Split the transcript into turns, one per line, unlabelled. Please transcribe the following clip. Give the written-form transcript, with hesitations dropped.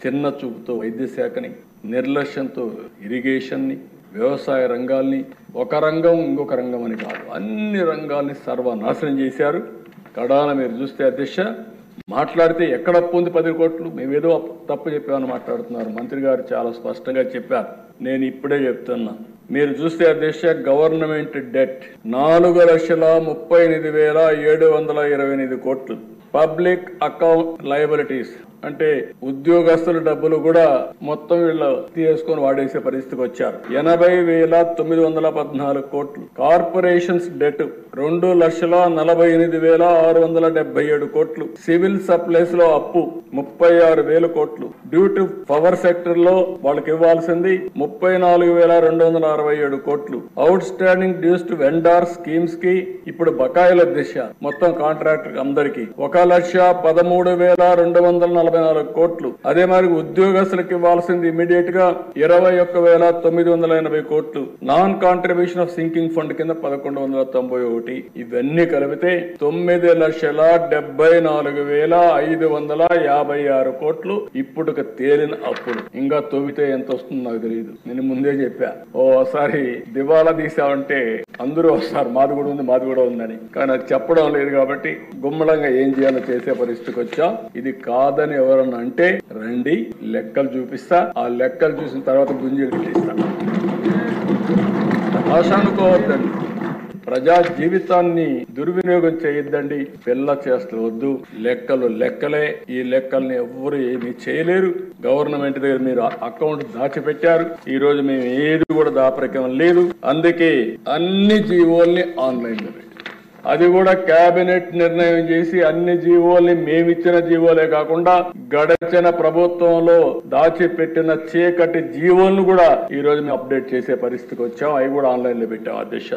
చిన్న చూపుతో వైద్య శాఖని, నిర్లక్ష్యంతో ఇరిగేషన్ని, వ్యవసాయ రంగాల్ని, ఒక రంగం ఇంకొక రంగం అని కాదు అన్ని రంగాల్ని సర్వనాశనం చేశారు. కడాన మీరు చూస్తే అధ్యక్ష మాట్లాడితే ఎక్కడ అప్పు ఉంది 10 కోట్లు, మేమేదో తప్పు చెప్పామని మాట్లాడుతున్నారు. మంత్రి గారు చాలా స్పష్టంగా చెప్పారు. నేను ఇప్పుడే చెప్తున్నా, మీరు చూస్తే అధ్యక్ష గవర్నమెంట్ డెట్ 4,38,728 కోట్లు. పబ్లిక్ అకౌంట్ లయబిలిటీస్ అంటే ఉద్యోగస్తుల డబ్బులు కూడా మొత్తం వీళ్ళు తీసుకొని వాడేసే పరిస్థితికి వచ్చారు. 80,914 కోట్లు. కార్పొరేషన్స్ డెట్ 2,48,677 కోట్లు. సివిల్ సప్లైస్ లో అప్పు 36,000 కోట్లు. డ్యూ టు పవర్ సెక్టర్ లో వాళ్ళకి ఇవ్వాల్సింది 34,267 కోట్లు. Outstanding dues to vendor schemes కి ఇప్పుడు బకాయిల దిశ మొత్తం కాంట్రాక్టర్ అందరికి 1,13,244 కోట్లు. అదే మరి ఉద్యోగస్తులకు ఇవ్వాల్సింది ఇమీడియట్ గా 21,980 కోట్లు. Non contribution of sinking fund కింద 1,191. ఇవన్నీ కలిపితే 9,74,556 కోట్లు ఇప్పుడు తేలిన అప్పులు. ఇంకా తొవ్వితే ఎంత వస్తుందో నాకు తెలియదు. నేను ముందే చెప్పా, ఓసారి దివాలా తీసామంటే అందరూ వస్తారు, మాది కూడా ఉంది మాది కూడా ఉందని. కానీ అది చెప్పడం లేదు కాబట్టి గుమ్మడంగా ఏం చేయాలో చేసే పరిస్థితికి వచ్చా. ఇది కాదని ఎవరన్నా అంటే రండి, లెక్కలు చూపిస్తా. ఆ లెక్కలు చూసిన తర్వాత గుంజీలు తీస్తా. ఆశ అనుకోవద్దండి, ప్రజా జీవితాన్ని దుర్వినియోగం చేయొద్దండి. పిల్ల చేస్తూ వద్దు. లెక్కలు లెక్కలే. ఈ లెక్కల్ని ఎవ్వరు ఏమీ చేయలేరు. గవర్నమెంట్ దగ్గర మీరు అకౌంట్ దాచిపెట్టారు. ఈ రోజు మేము ఏది కూడా దాపరికం లేదు. అందుకే అన్ని జీవోల్ని ఆన్లైన్ లో పెట్టి, అది కూడా కేబినెట్ నిర్ణయం చేసి అన్ని జీవోల్ని మేమిచ్చిన జీవోలే కాకుండా గడచిన ప్రభుత్వంలో దాచిపెట్టిన చీకటి జీవోలను కూడా ఈ రోజు మేము అప్డేట్ చేసే పరిస్థితికి వచ్చాం. అవి కూడా ఆన్లైన్ లో పెట్టాం అధ్యక్ష.